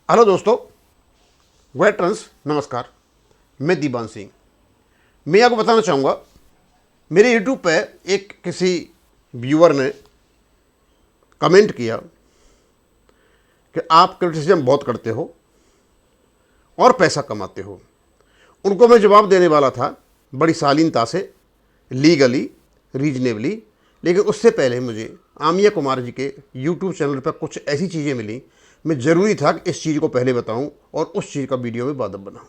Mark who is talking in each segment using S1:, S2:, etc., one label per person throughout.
S1: Hello दोस्तों, veterans नमस्कार। मैं दीवान सिंह। मैं आपको बताना चाहूँगा, मेरे यूट्यूब पे एक किसी व्यूअर ने कमेंट किया कि आप क्रिटिसिज्म बहुत करते हो और पैसा कमाते हो। उनको मैं जवाब देने वाला था बड़ी शालीनता से, लीगली, रीजनेबली, लेकिन उससे पहले मुझे आमिया कुमार जी के यूट्यूब चैनल पर कुछ ऐसी चीज़ें मिली, मैं ज़रूरी था कि इस चीज़ को पहले बताऊं और उस चीज़ का वीडियो में बाद में बनाऊं।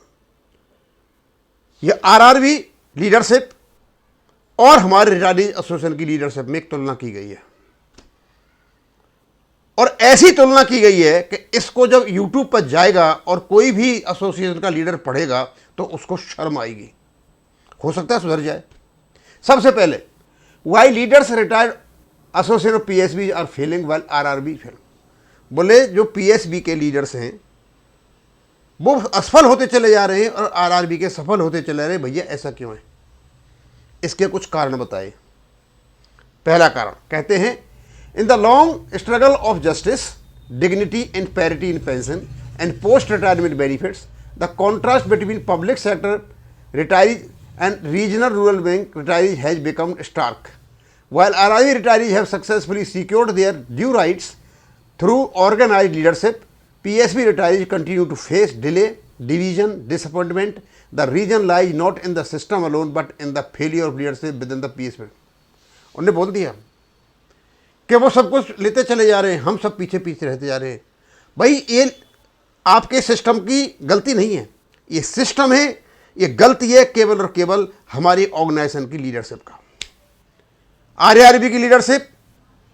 S1: यह आरआरबी लीडरशिप और हमारे रिटायरीज एसोसिएशन की लीडरशिप में एक तुलना की गई है, और ऐसी तुलना की गई है कि इसको जब यूट्यूब पर जाएगा और कोई भी एसोसिएशन का लीडर पढ़ेगा तो उसको शर्म आएगी, हो सकता है सुधर जाए। सबसे पहले, why leaders retired association of PSB are failing while RRB fail. बोले जो पीएसबी के लीडर्स हैं वो असफल होते चले जा रहे हैं और आरआरबी के सफल होते चले जा रहे हैं। भैया ऐसा क्यों है? इसके कुछ कारण बताए। पहला कारण कहते हैं, in the long struggle of justice, dignity and parity in pension and post retirement benefits, the contrast between public sector retirees and regional rural bank retirees has become stark. While RIV retirees have successfully secured their due rights through organized leadership, PSB retirees continue to face delay, division, disappointment. The reason lies not in the system alone but in the failure of leadership within the PSB. उन्होंने बोल दिया कि वो सब कुछ लेते चले जा रहे हैं, हम सब पीछे पीछे रहते जा रहे हैं। भाई ये आपके सिस्टम की गलती नहीं है, ये सिस्टम है, ये गलती है केवल और केवल हमारी ऑर्गेनाइजेशन की लीडरशिप का। आरआरबी की लीडरशिप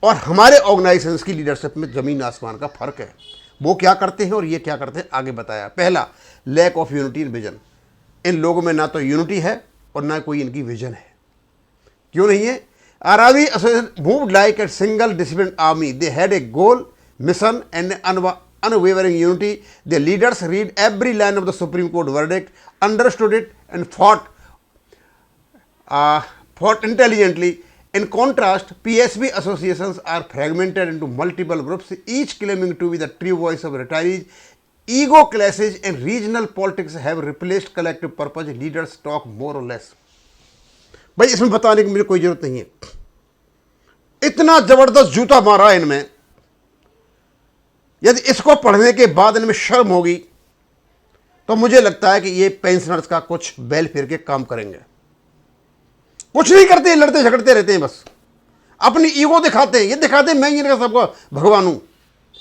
S1: और हमारे ऑर्गेनाइजेशंस की लीडरशिप में ज़मीन आसमान का फ़र्क है। वो क्या करते हैं और ये क्या करते हैं, आगे बताया। पहला, lack of unity in vision. इन लोगों में ना तो यूनिटी है और ना कोई इनकी विजन है। क्यों नहीं है? RRB association moved like a single discipline army. They had a goal, mission and unwavering unity. Their leaders read every line of the Supreme Court verdict, understood it and fought intelligently. In contrast, PSB associations are fragmented into multiple groups, each claiming to be the true voice of retirees. Ego clashes and regional politics have replaced collective purpose. Leaders talk more or less. भाई इसमें बताने की मुझे कोई जरूरत नहीं है, इतना जबरदस्त जूता मारा है इनमें। यदि इसको पढ़ने के बाद इनमें शर्म होगी तो मुझे लगता है कि ये पेंशनर्स का कुछ वेलफेयर के काम करेंगे। कुछ नहीं करते, लड़ते झगड़ते रहते हैं, बस अपनी ईगो दिखाते हैं। ये दिखाते हैं मैं इनका सबका भगवान हूं,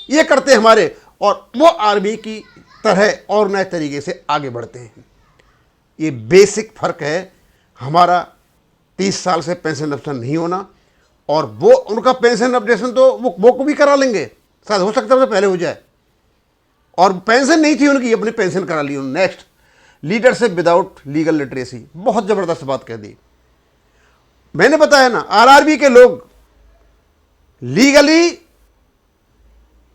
S1: ये करते हैं हमारे, और वो आर्मी की तरह और नए तरीके से आगे बढ़ते हैं। ये बेसिक फर्क है हमारा 30 साल से पेंशन अपडेशन नहीं होना, और वो उनका पेंशन अपडेशन तो वो भी करा लेंगे, शायद हो सकता है पहले हो जाए, और पेंशन नहीं थी उनकी, अपनी पेंशन करा ली उन्होंने। Next, leadership without legal literacy. बहुत जबरदस्त बात कह दी। मैंने बताया ना, आरआरबी के लोग लीगली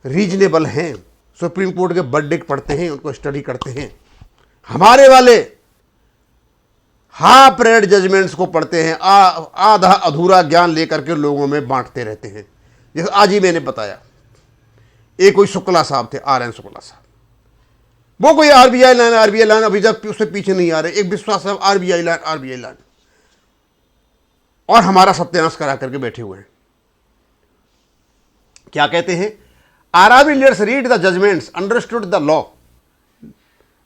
S1: रीजनेबल हैं, सुप्रीम कोर्ट के वर्डिक्ट पढ़ते हैं, उनको स्टडी करते हैं। हमारे वाले हाफ रेड जजमेंट्स को पढ़ते हैं, आधा अधूरा ज्ञान लेकर के लोगों में बांटते रहते हैं। जैसे आज ही मैंने बताया, एक कोई शुक्ला साहब थे, आर एन शुक्ला साहब, वो कोई आरबीआई लाइन अभी तक उससे पीछे नहीं आ रहे। एक विश्वास साहब आरबीआई लाइन, और हमारा सत्यानाश करा करके बैठे हुए हैं। क्या कहते हैं? RRB leaders read the judgments, understood the law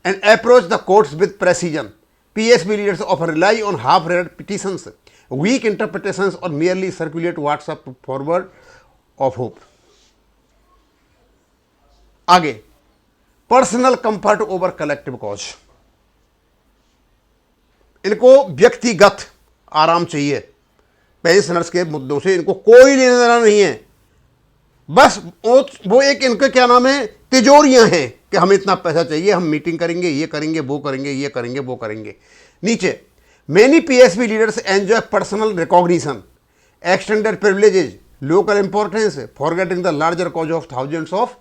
S1: and approach the courts with precision. PSB leaders often rely on half-read petitions, weak interpretations, or merely circulate WhatsApp forward of hope. आगे, personal comfort over collective cause. इनको व्यक्तिगत आराम चाहिए, pensioners के मुद्दों से इनको कोई लेना देना नहीं है। बस वो एक इनके क्या नाम है, तिजोरियां हैं कि हमें इतना पैसा चाहिए, हम मीटिंग करेंगे, ये करेंगे, वो करेंगे, ये करेंगे, वो करेंगे। नीचे, many PSB leaders enjoy personal recognition, extended privileges, local importance, forgetting the larger cause of thousands of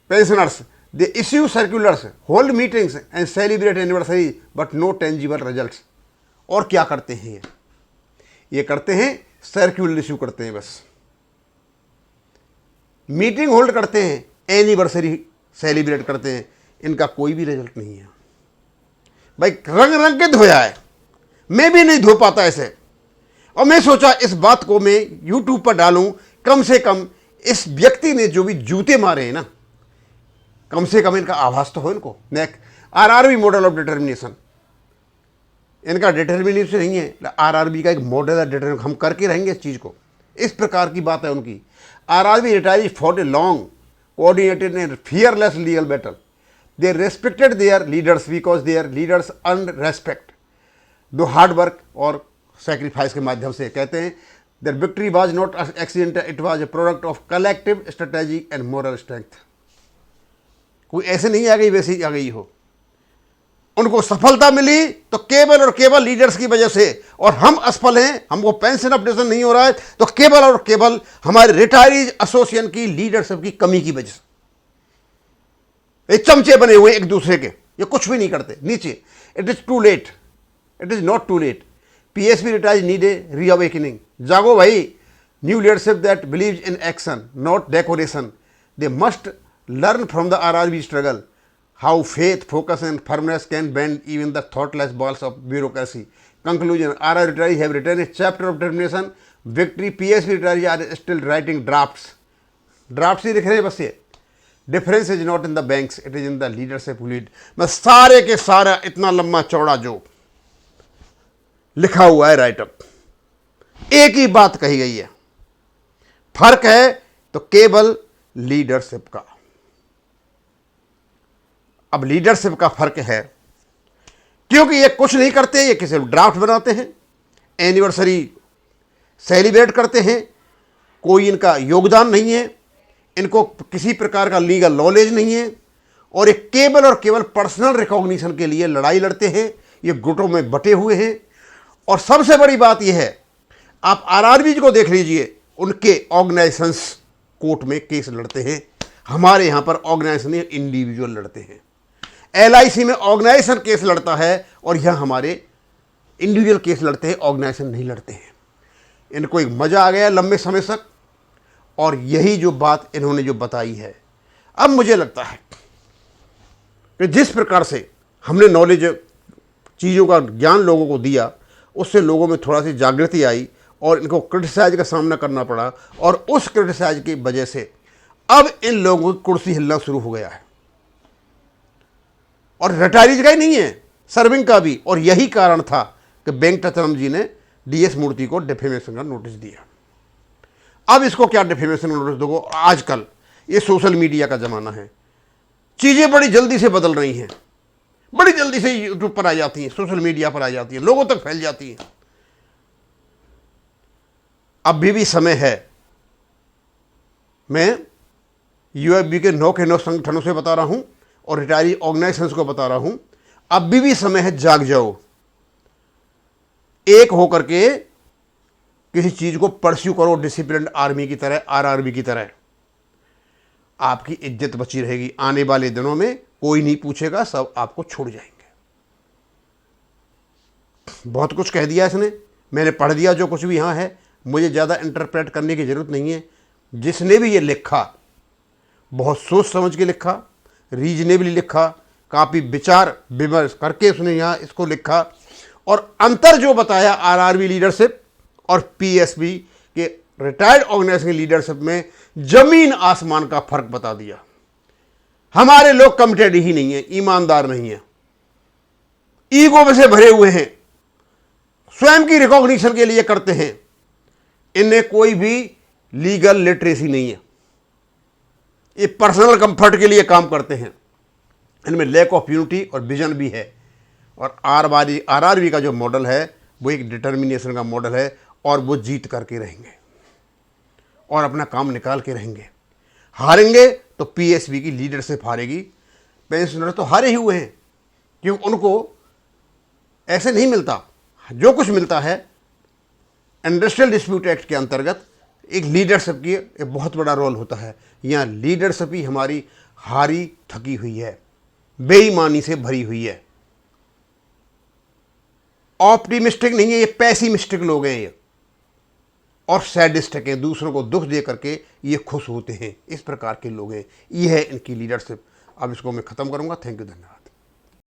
S1: pensioners. They issue circulars, hold meetings and celebrate anniversaries, but no tangible results. और क्या करते हैं ये करते हैं सर्कुलर इश्यू करते हैं, बस मीटिंग होल्ड करते हैं, एनिवर्सरी सेलिब्रेट करते हैं, इनका कोई भी रिजल्ट नहीं है भाई। रंग रंग के धोया है, मैं भी नहीं धो पाता ऐसे। और मैं सोचा इस बात को मैं यूट्यूब पर डालूं, कम से कम इस व्यक्ति ने जो भी जूते मारे हैं ना, कम से कम इनका आभास तो हो इनको। Next RRB model of determination, इनका डिटर्मिनेशन नहीं है, आरआरबी का एक मॉडल है डिटर्मिनेशन, हम करके रहेंगे इस चीज़ को। इस प्रकार की बात है उनकी। RRB retired for a long coordinated and fearless legal battle, they respected there leaders because there leaders earn respect, दो हार्ड वर्क और सेक्रीफाइस के माध्यम से। कहते हैं that victory was not accidental, it was a product of collective strategy and moral strength. कोई ऐसे नहीं आ गई वैसे ही आ गई हो। उनको सफलता मिली तो केवल और केवल लीडर्स की वजह से, और हम असफल हैं, हमको पेंशन अपडेशन नहीं हो रहा है तो केवल और केवल हमारे रिटायरीज एसोसिएशन की लीडरशिप की कमी की वजह से। ये चमचे बने हुए एक दूसरे के, ये कुछ भी नहीं करते नीचे। It is too late, it is not too late. PSB retired need a reawakening. जागो भाई, new leadership that believes in action not decoration. They must learn from the RRB struggle how faith, focus and firmness can bend even the thoughtless balls of bureaucracy. Conclusion, RRB retirees have written a chapter of determination, victory. PSB retirees are still writing drafts. Drafts ही लिख रहे हैं बस ये। Difference is not in the banks, it is in the leadership who lead. मैं सारे के सारा इतना लंबा चौड़ा जो लिखा हुआ है राइटअप, एक ही बात कही गई है। फर्क है तो केवल लीडरशिप का। अब लीडरशिप का फर्क है क्योंकि ये कुछ नहीं करते, ये किसी ड्राफ्ट बनाते हैं, एनिवर्सरी सेलिब्रेट करते हैं, कोई इनका योगदान नहीं है, इनको किसी प्रकार का लीगल नॉलेज नहीं है, और ये केवल और केवल पर्सनल रिकॉग्निशन के लिए लड़ाई लड़ते हैं। ये गुटों में बटे हुए हैं। और सबसे बड़ी बात यह है, आप आरआरबी को देख लीजिए, उनके ऑर्गेनाइजेशंस कोर्ट में केस लड़ते हैं। हमारे यहाँ पर ऑर्गेनाइजेशन इंडिविजुअल लड़ते हैं। एलआईसी में ऑर्गेनाइजेशन केस लड़ता है और यहाँ हमारे इंडिविजुअल केस लड़ते हैं, ऑर्गेनाइजेशन नहीं लड़ते हैं। इनको एक मज़ा आ गया लंबे समय तक, और यही जो बात इन्होंने जो बताई है, अब मुझे लगता है कि जिस प्रकार से हमने नॉलेज, चीज़ों का ज्ञान लोगों को दिया, उससे लोगों में थोड़ा सी जागृति आई और इनको क्रिटिसाइज का सामना करना पड़ा, और उस क्रिटिसाइज की वजह से अब इन लोगों की कुर्सी हिलना शुरू हो गया है। और रिटायरीज का ही नहीं है, सर्विंग का भी। और यही कारण था कि वेंकटचलम जी ने डीएस मूर्ति को डिफेमेशन का नोटिस दिया। अब इसको क्या डिफेमेशन का नोटिस दोगे? आजकल ये सोशल मीडिया का ज़माना है, चीज़ें बड़ी जल्दी से बदल रही हैं, बड़ी जल्दी से यूट्यूब पर आ जाती हैं, सोशल मीडिया पर आ जाती हैं, लोगों तक फैल जाती हैं। अभी भी समय है। मैं यूएफबी के 9 के 9 संगठनों से बता रहा हूं और रिटायरी ऑर्गेनाइजेशंस को बता रहा हूं, अभी भी समय है, जाग जाओ, एक होकर के किसी चीज को परस्यू करो, डिसिप्लिन आर्मी की तरह, आरआरबी की तरह। आपकी इज्जत बची रहेगी। आने वाले दिनों में कोई नहीं पूछेगा, सब आपको छोड़ जाएंगे। बहुत कुछ कह दिया इसने, मैंने पढ़ दिया जो कुछ भी यहां है, मुझे ज़्यादा इंटरप्रेट करने की ज़रूरत नहीं है। जिसने भी ये लिखा, बहुत सोच समझ के लिखा, रीजनेबली लिखा, काफ़ी विचार विमर्श करके उसने यहाँ इसको लिखा, और अंतर जो बताया आरआरबी लीडरशिप और पीएसबी के रिटायर्ड ऑर्गेनाइजेशन लीडरशिप में, जमीन आसमान का फर्क बता दिया। हमारे लोग कमिटेड ही नहीं है, ईमानदार नहीं है, ईगो में से भरे हुए हैं, स्वयं की रिकॉग्निशन के लिए करते हैं। इनमें कोई भी लीगल लिटरेसी नहीं है, ये पर्सनल कंफर्ट के लिए काम करते हैं। इनमें लैक ऑफ यूनिटी और विजन भी है। और आरआरबी का जो मॉडल है वो एक डिटर्मिनेशन का मॉडल है, और वो जीत करके रहेंगे और अपना काम निकाल के रहेंगे। हारेंगे तो पीएसबी की लीडरशिप हारेगी। पेंशनर तो हारे ही हुए हैं, क्योंकि उनको ऐसे नहीं मिलता। जो कुछ मिलता है इंडस्ट्रियल डिस्प्यूट एक्ट के अंतर्गत एक लीडरशिप की एक बहुत बड़ा रोल होता है। यहाँ लीडरशिप ही हमारी हारी थकी हुई है, बेईमानी से भरी हुई है, ऑप्टिमिस्टिक नहीं है, ये पैसिमिस्टिक लोग हैं। और सैडिस्ट हैं, दूसरों को दुख दे करके ये खुश होते हैं। इस प्रकार के लोग हैं, ये है इनकी लीडरशिप। अब इसको मैं ख़त्म करूँगा। थैंक यू, धन्यवाद।